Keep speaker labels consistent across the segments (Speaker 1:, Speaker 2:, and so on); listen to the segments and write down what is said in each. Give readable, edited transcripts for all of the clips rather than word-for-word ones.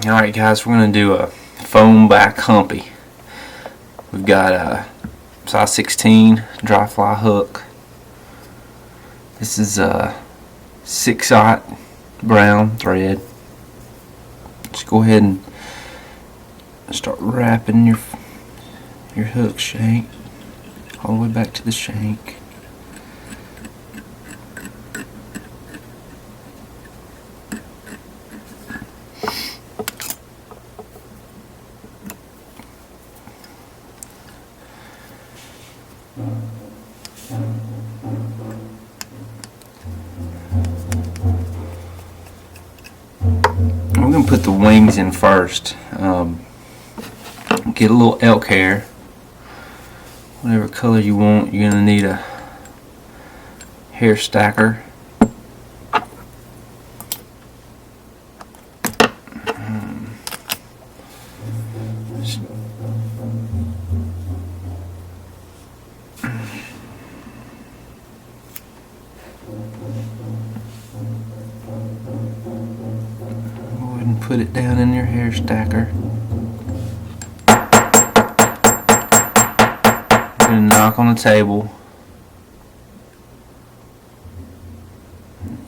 Speaker 1: Alright guys, we're going to do a foam back humpy. We've got a size 16 dry fly hook. This is a 6/0 brown thread. Just go ahead and start wrapping your hook shank all the way back to the shank. We're going to put the wings in first. Get a little elk hair, whatever color you want. You're going to need a hair stacker. And put it down in your hair stacker. You're going to knock on the table.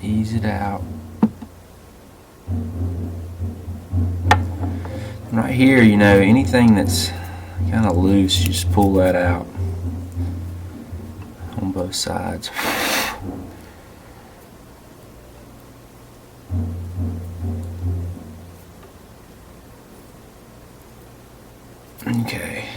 Speaker 1: Ease it out. And right here, you know, anything that's kind of loose, you just pull that out on both sides. Okay.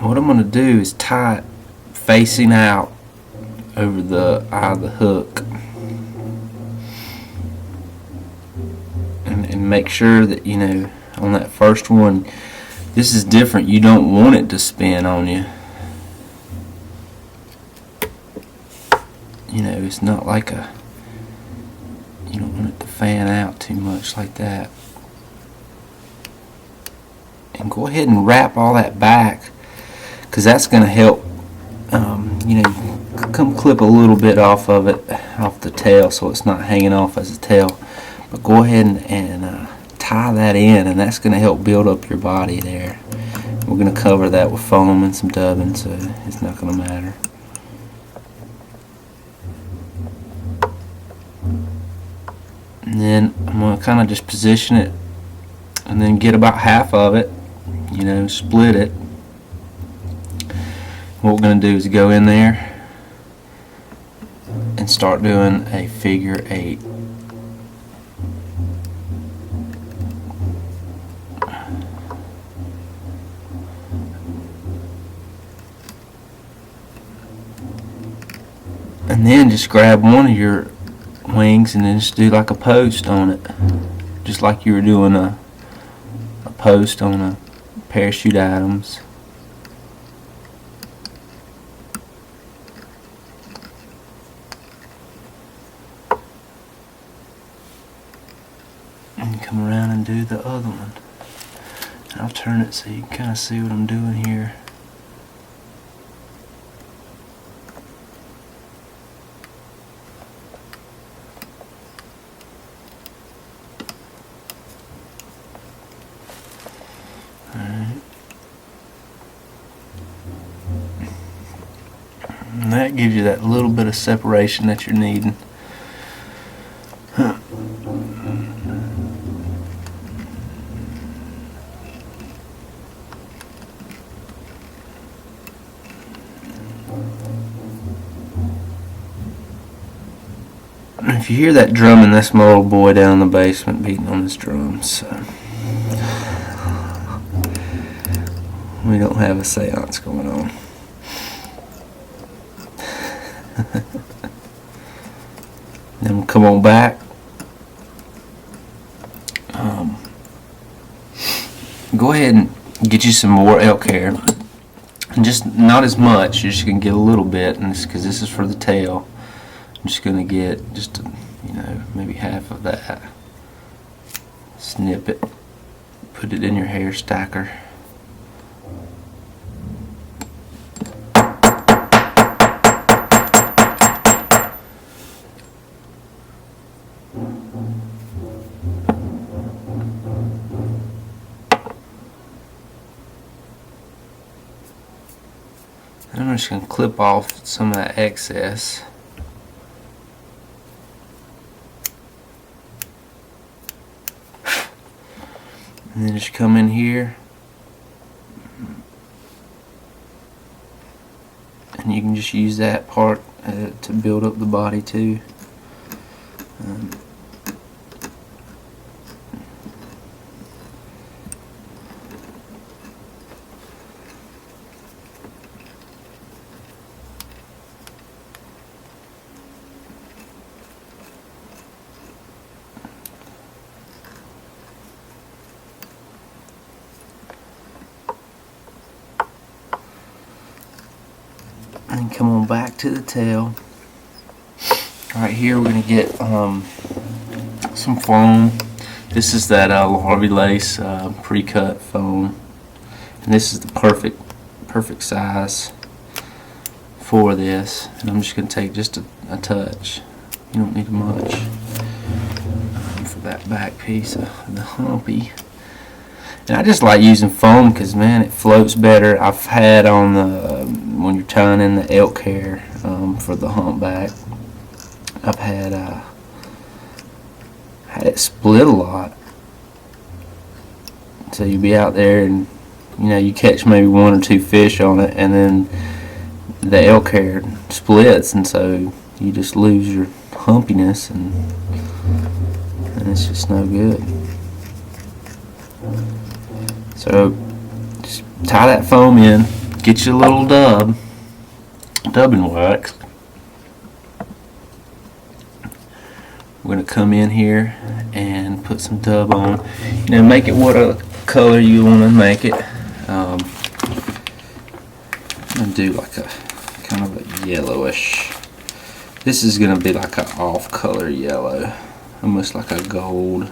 Speaker 1: What I'm going to do is tie it facing out over the eye of the hook, and make sure that, you know, on that first one, this is different. You don't want it to spin on you. You know, it's not like a, you don't want it to fan out too much like that. And go ahead and wrap all that back, because that's going to help, you know, come clip a little bit off of it, off the tail, so it's not hanging off as a tail. But go ahead and tie that in, and that's going to help build up your body there. We're going to cover that with foam and some dubbing, so it's not going to matter. And then I'm going to kind of just position it and then get about half of it, you know, split it. What we're going to do is go in there and start doing a figure 8. And then just grab one of your wings and then just do like a post on it, just like you were doing a post on a parachute items. And come around and do the other one. I'll turn it so you can kind of see what I'm doing here. And that gives you that little bit of separation that you're needing. If you hear that drumming, that's my little boy down in the basement beating on his drums. So we don't have a seance going on. Then we'll come on back. Go ahead and get you some more elk hair, and just not as much. You're just gonna get a little bit, and because this is for the tail, I'm just gonna get just you know, maybe half of that. Snip it, put it in your hair stacker. I'm just going to clip off some of that excess. And then just come in here and you can just use that part to build up the body too. And come on back to the tail. Right here we're going to get some foam. This is that larvae lace pre-cut foam, and this is the perfect size for this. And I'm just going to take just a touch. You don't need much for that back piece of the humpy. And I just like using foam because, man, it floats better. I've had on the when you're tying in the elk hair for the humpback, I've had it split a lot. So you be out there and you catch maybe 1 or 2 fish on it, and then the elk hair splits, and so you just lose your humpiness, and it's just no good. So just tie that foam in, get you a little dubbing wax. We're going to come in here and put some dub on. Make it what color you want to make it. I'm going to do like a kind of a yellowish. This is going to be like an off color yellow, almost like a gold.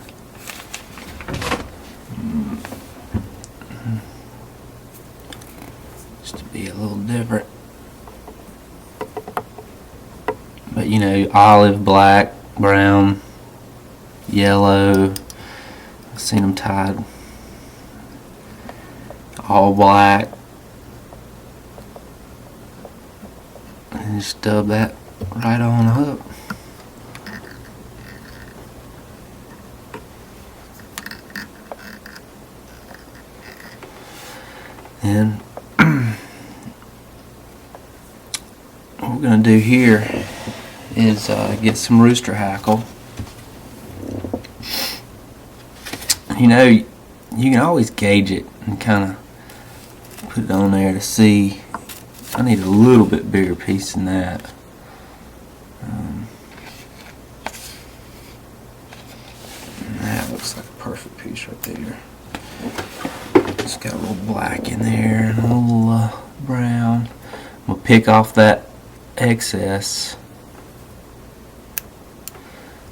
Speaker 1: Just to be a little different. But olive, black, brown, yellow. I've seen them tied all black. And just dub that right on up. And what we're going to do here is get some rooster hackle. You can always gauge it and kind of put it on there to see. I need a little bit bigger piece than that. That looks like a perfect piece right there. It's got a little black in there and a little brown. I'm going to pick off that excess.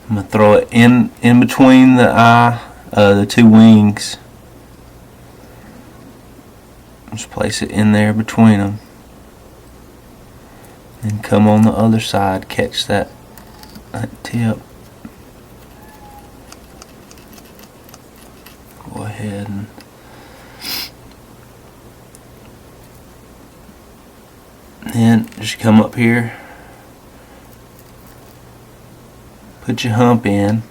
Speaker 1: I'm going to throw it in between the 2 wings. Just place it in there between them. And come on the other side, catch that tip. Go ahead and then just come up here, put your hump in,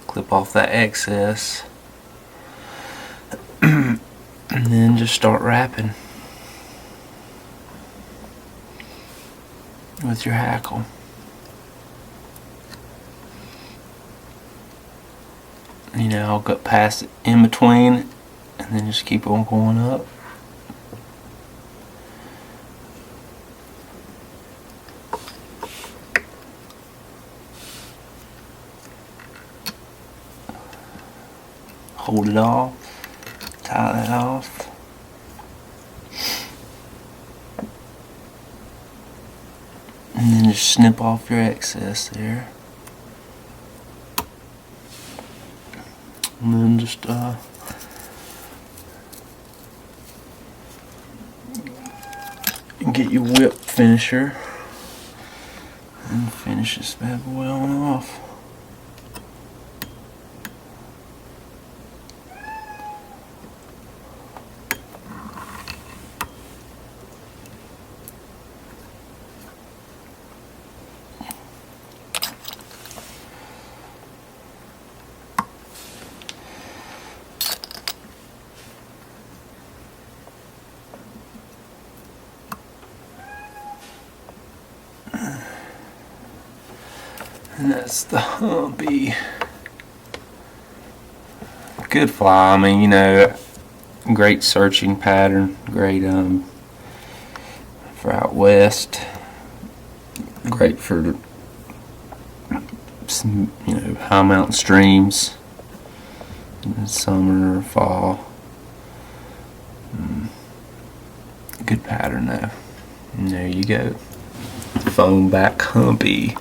Speaker 1: clip off that excess, and then just start wrapping with your hackle. I'll go past it in between and then just keep on going up. Hold it off, tie that off. And then just snip off your excess there. And then just get your whip finisher and finish this bad boy on off. And that's the Humpy. Good fly. I mean, you know, great searching pattern. Great for out west. Great for some, you know, high mountain streams in summer or fall. Good pattern though. And there you go. Foam back Humpy.